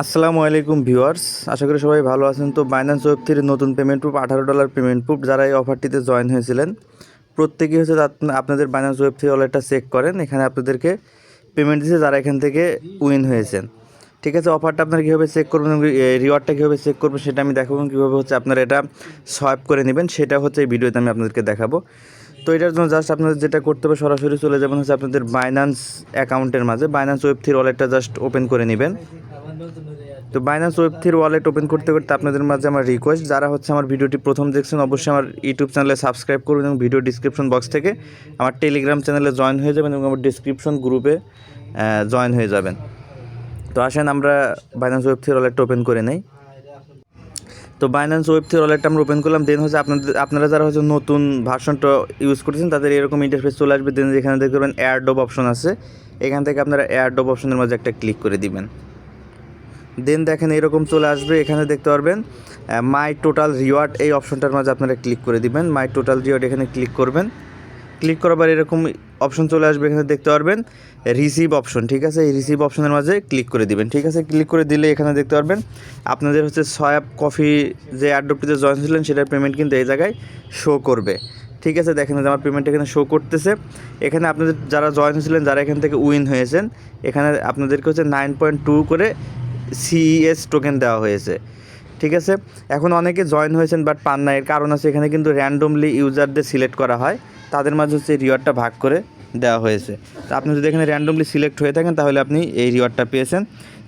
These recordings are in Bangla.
আসসালামু আলাইকুম ভিউয়ার্স, আশা করি সবাই ভালো আছেন। তো বাইন্যান্স ওয়েব3 নতুন পেমেন্ট প্রুফ $18 পেমেন্ট প্রুফ যারা এই অফারটিতে জয়েন হয়েছিলেন প্রত্যেকেই হচ্ছে আপনাদের বাইন্যান্স ওয়েব3 ওয়ালেটটা চেক করেন। এখানে আপনাদেরকে পেমেন্ট দিচ্ছে যারা এখান থেকে উইন হয়েছেন। ঠিক আছে, অফারটা আপনারা কীভাবে চেক করবেন, রিওয়ার্ডটা কীভাবে চেক করবেন সেটা আমি দেখাবো, কীভাবে হচ্ছে আপনারা এটা সোয়াইপ করে নেবেন সেটা হচ্ছে এই ভিডিওতে আমি আপনাদেরকে দেখাবো। তো এটার জন্য জাস্ট আপনাদের যেটা করতে হবে, সরাসরি চলে যাবেন হচ্ছে আপনাদের বাইন্যান্স অ্যাকাউন্টের মাঝে বাইন্যান্স ওয়েব3 ওয়ালেটটা জাস্ট ওপেন করে নেবেন। তো বাইন্যান্স ওয়েব3 ওয়ালেট ওপেন করতে করতে আপনাদের মাঝে আমার রিকোয়েস্ট, যারা হচ্ছে আমার ভিডিওটি প্রথম দেখছেন অবশ্যই আমার ইউটিউব চ্যানেলে সাবস্ক্রাইব করুন এবং ভিডিও ডিসক্রিপশন বক্স থেকে আমার টেলিগ্রাম চ্যানেলে জয়েন হয়ে যাবেন এবং আমার ডিসক্রিপশন গ্রুপে জয়েন হয়ে যাবেন। তো আসেন আমরা বাইন্যান্স ওয়েব3 ওয়ালেটটা ওপেন করে নেই। তো বাইন্যান্স ওয়েব3 ওয়ালেটটা আমরা ওপেন করলাম। দেন হচ্ছে আপনারা যারা হচ্ছে নতুন ভার্সনটা ইউজ করতেছেন তাদের এরকম ইন্টারফেস চলে আসবে। দেন যেখানে দেখতে পাবেন এয়ারড্রপ অপশন আছে, এখান থেকে আপনারা এয়ারড্রপ অপশনের মাঝে একটা ক্লিক করে দিবেন। দেন দেখেন এরকম চলে আসবে, এখানে দেখতে পারবেন মাই টোটাল রিওয়ার্ড, এই অপশনটার মাঝে আপনারা ক্লিক করে দিবেন। মাই টোটাল রিওয়ার্ড এখানে ক্লিক করবেন। ক্লিক করার পর এরকম অপশন চলে আসবে, এখানে দেখতে পারবেন রিসিভ অপশন। ঠিক আছে, এই রিসিভ অপশনের মাঝে ক্লিক করে দিবেন। ঠিক আছে, ক্লিক করে দিলে এখানে দেখতে পারবেন আপনাদের হচ্ছে সোয়াপ কফি যে অ্যাড্রপটিতে জয়েন ছিলেন সেটার পেমেন্ট কিন্তু এই জায়গায় শো করবে। ঠিক আছে, দেখেন যে আমার পেমেন্ট এখানে শো করতেছে। এখানে আপনাদের যারা জয়েন হয়েছিলেন, যারা এখান থেকে উইন হয়েছেন, এখানে আপনাদেরকে হচ্ছে 9.2 করে সিইএস টোকেন দেওয়া হয়েছে। ঠিক আছে, এখন অনেকে জয়েন হয়েছেন বাট পান না, এর কারণ আছে এখানে কিন্তু র্যান্ডমলি ইউজারদের সিলেক্ট করা হয়, তাদের মাঝে হচ্ছে রিওয়ার্ডটা ভাগ করে দেওয়া হয়েছে। তো আপনি যদি এখানে র্যান্ডমলি সিলেক্ট হয়ে থাকেন তাহলে আপনি এই রিওয়ার্ডটা পেয়েছেন।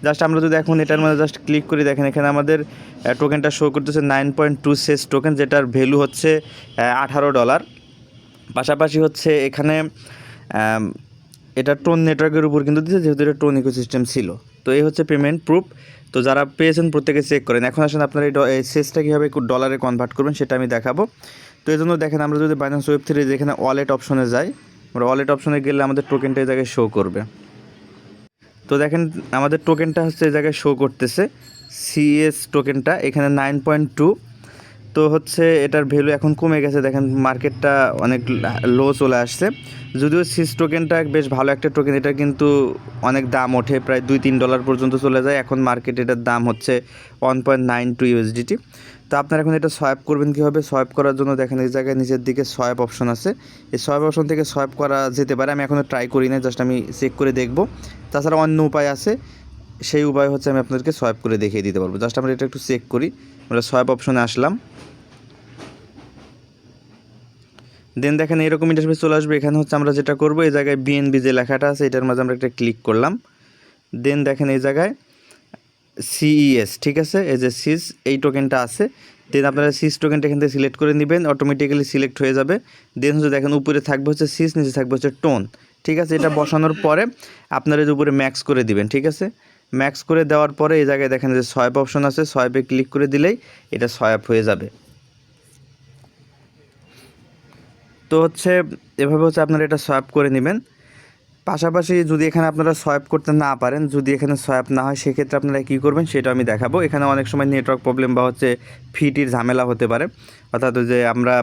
জাস্ট আমরা যদি এখন এটার মধ্যে জাস্ট ক্লিক করি, দেখেন এখানে আমাদের টোকেনটা শো করতেছে 9.2 সেস টোকেন, যেটার ভ্যালু হচ্ছে $18। পাশাপাশি হচ্ছে এখানে এটা টোন নেটওয়ার্কের উপর কিন্তু দিচ্ছে, যেহেতু এটা টোন ইকোসিস্টেম ছিল। তো এই হচ্ছে পেমেন্ট প্রুফ। তো যারা পেয়েছেন প্রত্যেকে চেক করেন। এখন আসেন আপনারা এই সেসটা কীভাবে ডলারে কনভার্ট করবেন সেটা আমি দেখাবো। তো এই জন্য দেখেন আমরা যদি বাইন্যান্স ওয়েব3 যেখানে ওয়ালেট অপশনে যাই, আমরা ওয়ালেট অপশনে গেলে আমাদের টোকেনটা এই জায়গায় শো করবে। তো দেখেন আমাদের টোকেনটা হচ্ছে এই জায়গায় শো করতেছে, সিএস টোকেনটা এখানে 9.2। তো হচ্ছে এটার ভ্যালু এখন কমে গেছে, দেখেন মার্কেটটা অনেক লো চলে আসছে। যদিও সিস টোকেনটা বেশ ভালো একটা টোকেন, এটা কিন্তু অনেক দাম ওঠে, প্রায় $2-3 পর্যন্ত চলে যায়। এখন মার্কেট এটার দাম হচ্ছে 1.92 USDT। তো আপনারা এখন এটা সোয়াইপ করবেন কীভাবে? সোয়াইপ করার জন্য দেখেন এই জায়গায় নিচের দিকে সোয়াইপ অপশন আছে, এই সোয়াইপ অপশন থেকে সোয়াইপ করা যেতে পারে। আমি এখনও ট্রাই করি না, জাস্ট আমি চেক করে দেখব। তাছাড়া অন্য উপায় আছে, সেই উপায় হচ্ছে আমি আপনাদেরকে সোয়াইপ করে দেখিয়ে দিতে পারবো। জাস্ট আমরা এটা একটু চেক করি। আমরা সোয়াইপ অপশনে আসলাম। দেন দেখেন এরকম ইন্টারফেস চলে আসবে। এখানে হচ্ছে আমরা যেটা করবো, এই জায়গায় বিএনবি যে লেখাটা আছে এটার মাঝে আমরা একটা ক্লিক করলাম। দেন দেখেন এই জায়গায় সিইএস, ঠিক আছে, এই যে সিস এই টোকেনটা আছে। দেন আপনারা সিস টোকেনটা এখান থেকে সিলেক্ট করে নেবেন, অটোমেটিক্যালি সিলেক্ট হয়ে যাবে। দেন হচ্ছে দেখেন উপরে থাকবে হচ্ছে সিস, নিচে থাকবে হচ্ছে টোন। ঠিক আছে, এটা বসানোর পরে আপনারা এর উপরে ম্যাক্স করে দিবেন। ঠিক আছে, ম্যাক্স করে দেওয়ার পরে এই জায়গায় দেখেন যে সোয়াইপ অপশন আছে, সোয়াইপে ক্লিক করে দিলেই এটা সোয়াইপ হয়ে যাবে। তো হচ্ছে এভাবে হচ্ছে আপনারা এটা সোয়াইপ করে নেবেন। পাশাপাশি যদি এখানে আপনারা সোয়াইপ করতে না পারেন, যদি এখানে সোয়াইপ না হয়, সেক্ষেত্রে আপনারা কী করবেন সেটা আমি দেখাবো। এখানে অনেক সময় নেটওয়ার্ক প্রবলেম বা হচ্ছে ফিটির ঝামেলা হতে পারে, অর্থাৎ যে আমরা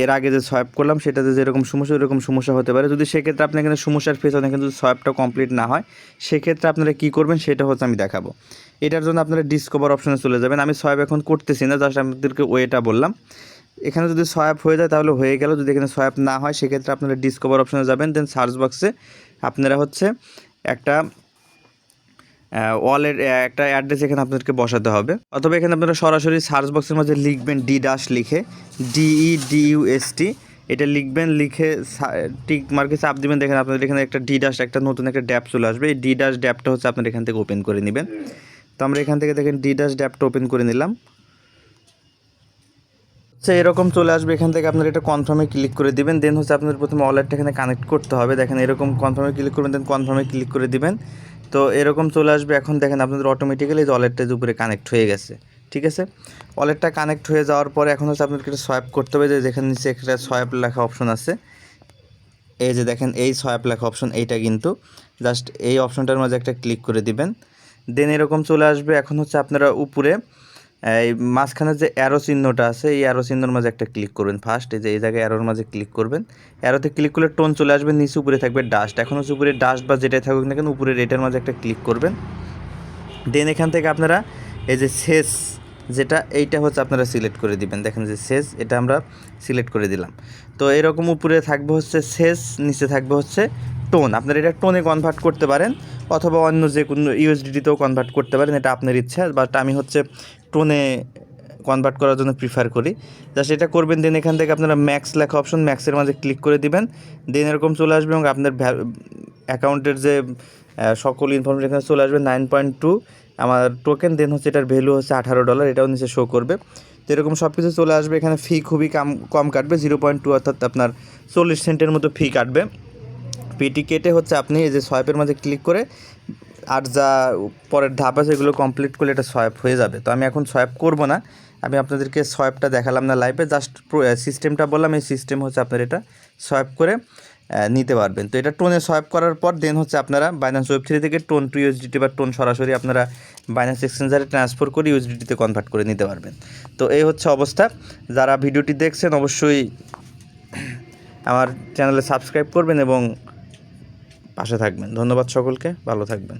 এর আগে যে সোয়াইপ করলাম সেটাতে যেরকম সমস্যা এরকম সমস্যা হতে পারে। যদি সেক্ষেত্রে আপনি এখানে সমস্যার ফেস হয়, কিন্তু সোয়াইপটা কমপ্লিট না হয়, সেক্ষেত্রে আপনারা কী করবেন সেটা হচ্ছে আমি দেখাবো। এটার জন্য আপনারা ডিসকভার অপশনে চলে যাবেন। আমি সোয়াইপ এখন করতেছি না, জাস্ট আপনাদেরকে ওয়েটা বললাম। এখানে যদি সোয়াইপ হয়ে যায় তাহলে হয়ে গেল, যদি এখানে সোয়াইপ না হয় সেক্ষেত্রে আপনারা ডিসকভার অপশনে যাবেন। দেন সার্চ বক্সে আপনারা হচ্ছে একটা ওয়ালেট একটা অ্যাড্রেস এখানে আপনাদেরকে বসাতে হবে, অথবা এখানে আপনারা সরাসরি সার্চ বক্সের মধ্যে লিখবেন DDAS লিখে, DEDUST এটা লিখবেন, লিখে টিক মার্কে চাপ দিবেন। দেখেন আপনাদের এখানে একটা DDAS একটা নতুন একটা ড্যাপ চলে আসবে। এই DDAS ড্যাপটা হচ্ছে আপনারা এখান থেকে ওপেন করে নেবেন। তো আমরা এখান থেকে দেখেন DDAS ড্যাপটা ওপেন করে নিলাম। আচ্ছা, এরকম চলে আসবে। এখান থেকে আপনারা এটা কনফার্মে ক্লিক করে দিবেন। দেন হচ্ছে আপনাদের প্রথমে ওয়ালেটটা এখানে কানেক্ট করতে হবে। দেখেন এরকম কনফার্মে ক্লিক করবেন, দেন কনফার্মে ক্লিক করে দিবেন। তো এরকম চলে আসবে। এখন দেখেন আপনাদের অটোমেটিক্যালি ওয়ালেটটা উপরে কানেক্ট হয়ে গেছে। ঠিক আছে, ওয়ালেটটা কানেক্ট হয়ে যাওয়ার পরে এখন হচ্ছে আপনাদেরকে এটা সোয়াইপ করতে হবে। যে যেখানে নিচে একটা সোয়াইপ লেখা অপশন আছে, এই যে দেখেন এই সোয়াইপ লেখা অপশন, এইটা কিন্তু জাস্ট এই অপশনটার মাঝে একটা ক্লিক করে দিবেন। দেন এরকম চলে আসবে। এখন হচ্ছে আপনারা উপরে এই মাঝখানে যে অ্যারো চিহ্নটা আছে, এই অ্যারো চিহ্নের মাঝে একটা ক্লিক করবেন ফার্স্ট। এই যে এই জায়গায় অ্যারোর মাঝে ক্লিক করবেন। অ্যারোতে ক্লিক করলে টোন চলে আসবে, নিচে উপরে থাকবে ডাস্ট। এখন হচ্ছে উপরে ডাস্ট বা যেটাই থাকুক না কেন উপরে রেটের মাঝে একটা ক্লিক করবেন। দেন এখান থেকে আপনারা এই যে শেষ যেটা এইটা হচ্ছে আপনারা সিলেক্ট করে দিবেন। দেখেন যে শেষ এটা আমরা সিলেক্ট করে দিলাম। তো এরকম উপরে থাকবে হচ্ছে শেষ, নিচে থাকবে হচ্ছে টোন। আপনারা এটা টোনে কনভার্ট করতে পারেন অথবা অন্য যে কোনো ইউএসডিতেও কনভার্ট করতে পারেন, এটা আপনার ইচ্ছা। বাট আমি হচ্ছে টোনে কনভার্ট করার জন্য প্রিফার করি। জাস্ট এটা করবেন। দেন এখান থেকে আপনারা ম্যাক্স লেখা অপশন, ম্যাক্সের মাঝে ক্লিক করে দিবেন। দেন এরকম চলে আসবে এবং আপনার অ্যাকাউন্টের যে সকল ইনফরমেশন এখানে চলে আসবে। 9.2 আমার টোকেন। দেন হচ্ছে এটার ভ্যালু হচ্ছে $18, এটাও নিচে শো করবে। তো এরকম সব কিছু চলে আসবে। এখানে ফি খুবই কম কাটবে, 0.2 অর্থাৎ আপনার 40 সেন্টের মতো ফি কাটবে। পিটি কেটে হচ্ছে আপনি এই যে সোয়াইপের মাঝে ক্লিক করে আর যা পরের ধাপ আছে এগুলো কমপ্লিট করলে এটা সোয়াইপ হয়ে যাবে। তো আমি এখন সোয়াইপ করব না, আমি আপনাদেরকে সোয়াইপটা দেখালাম না লাইভে, জাস্ট সিস্টেমটা বললাম। এই সিস্টেম হচ্ছে আপনার এটা সোয়াইপ করে নিতে পারবেন। তো এটা টোনে সোয়াইপ করার পর দেন হচ্ছে আপনারা বাইন্যান্স ওয়েব3 থেকে টোন টু ইউএসডিটি বা টোন সরাসরি আপনারা বাইন্যান্স এক্সচেঞ্জারে ট্রান্সফার করে ইউএসডিটিতে কনভার্ট করে নিতে পারবেন। তো এই হচ্ছে অবস্থা। যারা ভিডিওটি দেখছেন অবশ্যই আমার চ্যানেলে সাবস্ক্রাইব করবেন এবং পাশে থাকবেন। ধন্যবাদ সকলকে, ভালো থাকবেন।